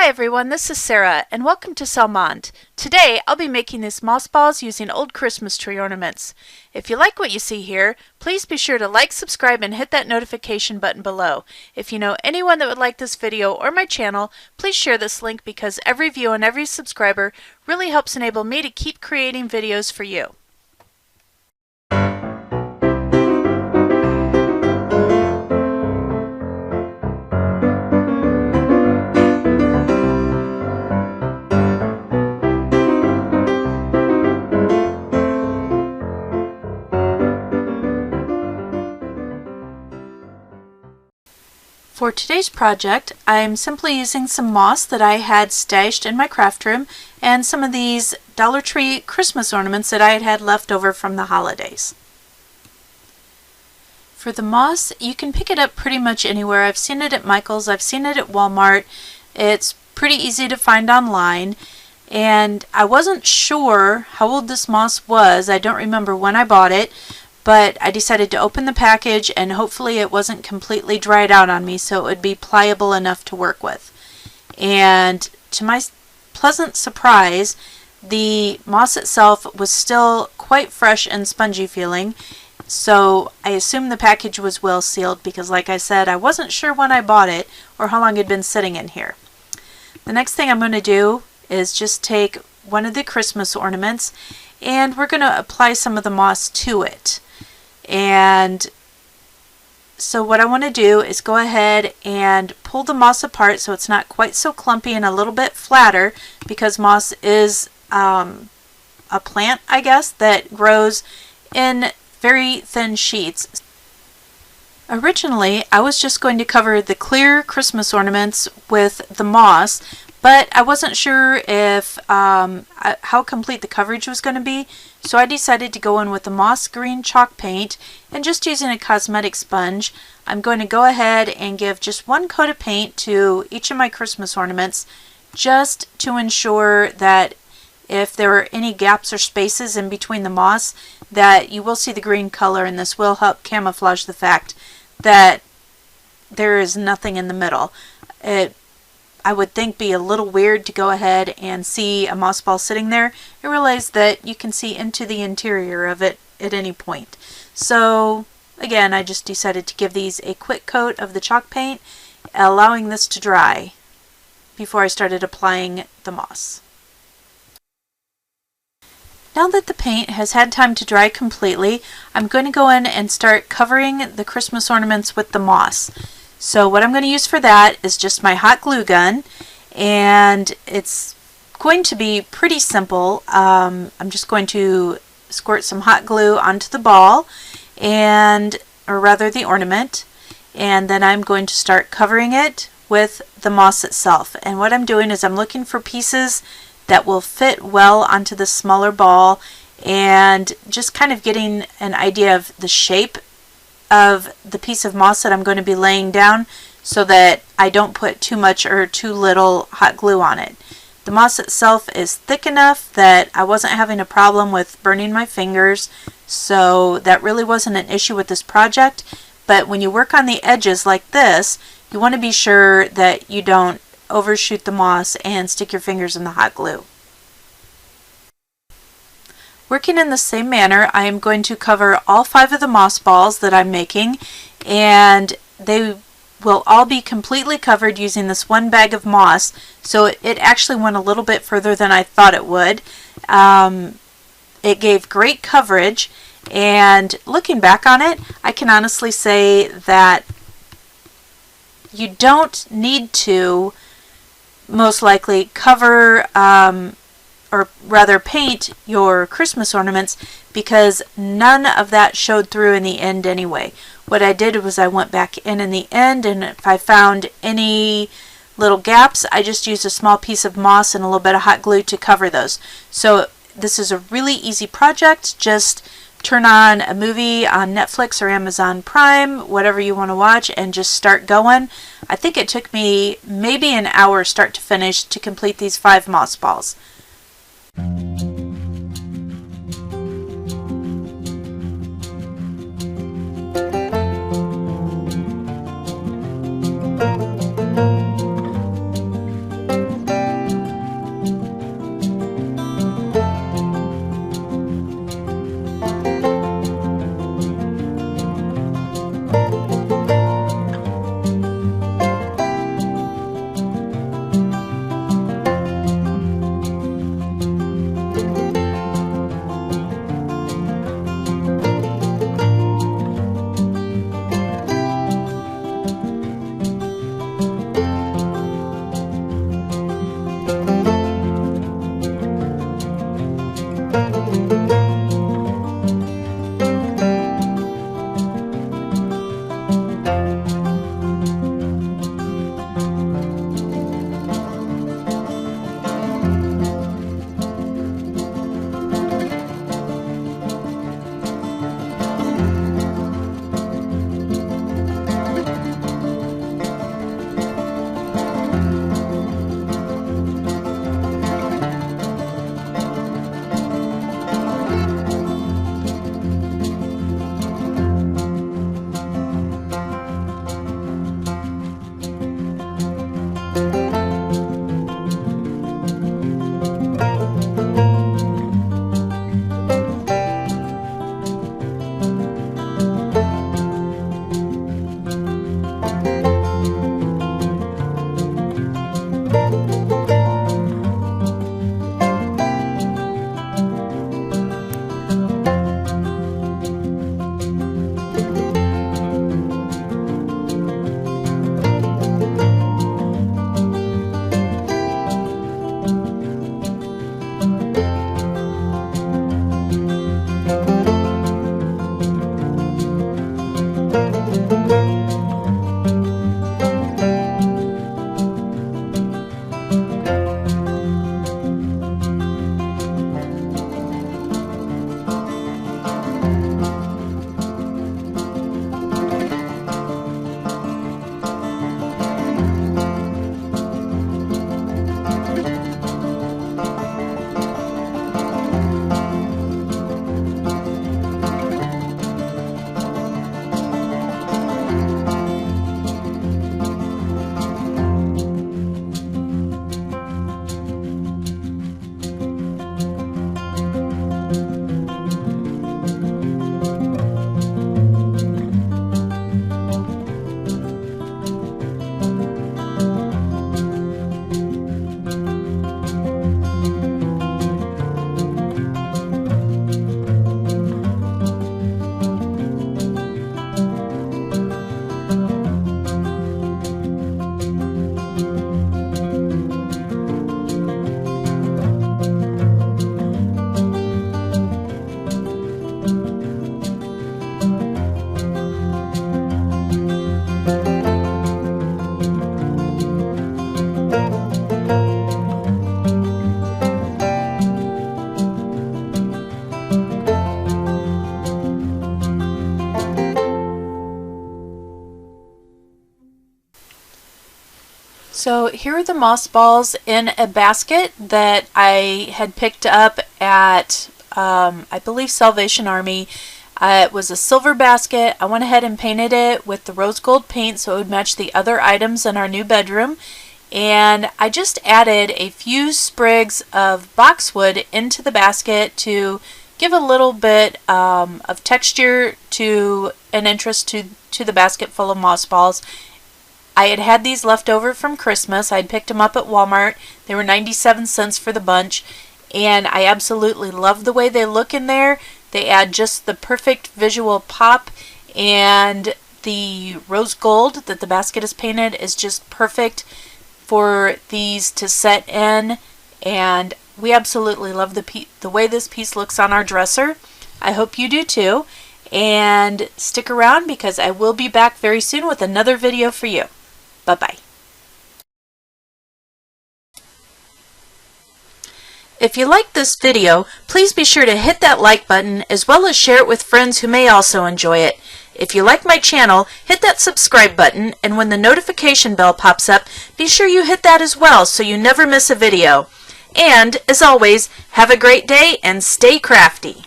Hi everyone, this is Sarah and welcome to Salmond. Today I'll be making these moss balls using old Christmas tree ornaments. If you like what you see here, please be sure to like, subscribe, and hit that notification button below. If you know anyone that would like this video or my channel, please share this link because every view and every subscriber really helps enable me to keep creating videos for you. For today's project, I'm simply using some moss that I had stashed in my craft room and some of these Dollar Tree Christmas ornaments that I had left over from the holidays. For the moss, you can pick it up pretty much anywhere. I've seen it at Michael's, I've seen it at Walmart. It's pretty easy to find online. And I wasn't sure how old this moss was. I don't remember when I bought it. But I decided to open the package and hopefully it wasn't completely dried out on me so it would be pliable enough to work with. And to my pleasant surprise, the moss itself was still quite fresh and spongy feeling. So I assume the package was well sealed because, like I said, I wasn't sure when I bought it or how long it had been sitting in here. The next thing I'm going to do is just take one of the Christmas ornaments and we're going to apply some of the moss to it. And so what I want to do is go ahead and pull the moss apart so it's not quite so clumpy and a little bit flatter, because moss is a plant, I guess, that grows in very thin sheets. Originally, I was just going to cover the clear Christmas ornaments with the moss, but I wasn't sure if how complete the coverage was going to be, so I decided to go in with the moss green chalk paint and just using a cosmetic sponge. I'm going to go ahead and give just one coat of paint to each of my Christmas ornaments just to ensure that if there are any gaps or spaces in between the moss, that you will see the green color, and this will help camouflage the fact that there is nothing in the middle. I would think be a little weird to go ahead and see a moss ball sitting there and realize that you can see into the interior of it at any point. So again, I just decided to give these a quick coat of the chalk paint, allowing this to dry before I started applying the moss. Now that the paint has had time to dry completely, I'm going to go in and start covering the Christmas ornaments with the moss. So what I'm going to use for that is just my hot glue gun, and it's going to be pretty simple. I'm just going to squirt some hot glue onto the ball, or rather the ornament, and then I'm going to start covering it with the moss itself. And what I'm doing is I'm looking for pieces that will fit well onto the smaller ball and just kind of getting an idea of the shape of the piece of moss that I'm going to be laying down so that I don't put too much or too little hot glue on it. The moss itself is thick enough that I wasn't having a problem with burning my fingers, so that really wasn't an issue with this project. But when you work on the edges like this, you want to be sure that you don't overshoot the moss and stick your fingers in the hot glue. Working in the same manner, I am going to cover all 5 of the moss balls that I'm making, and they will all be completely covered using this one bag of moss, so it actually went a little bit further than I thought it would. It gave great coverage, and looking back on it, I can honestly say that you don't need to most likely cover or rather paint your Christmas ornaments, because none of that showed through in the end anyway. What I did was I went back in the end, and if I found any little gaps, I just used a small piece of moss and a little bit of hot glue to cover those. So this is a really easy project. Just turn on a movie on Netflix or Amazon Prime, whatever you want to watch, and just start going. I think it took me maybe an hour start to finish to complete these 5 moss balls. So here are the moss balls in a basket that I had picked up at, I believe, Salvation Army. It was a silver basket. I went ahead and painted it with the rose gold paint so it would match the other items in our new bedroom. And I just added a few sprigs of boxwood into the basket to give a little bit of texture to an interest to the basket full of moss balls. I had these left over from Christmas. I had picked them up at Walmart. They were 97 cents for the bunch, and I absolutely love the way they look in there. They add just the perfect visual pop, and the rose gold that the basket is painted is just perfect for these to set in, and we absolutely love the way this piece looks on our dresser. I hope you do too, and stick around because I will be back very soon with another video for you. Bye-bye. If you liked this video, please be sure to hit that like button as well as share it with friends who may also enjoy it. If you like my channel, hit that subscribe button, and when the notification bell pops up, be sure you hit that as well so you never miss a video. And, as always, have a great day and stay crafty.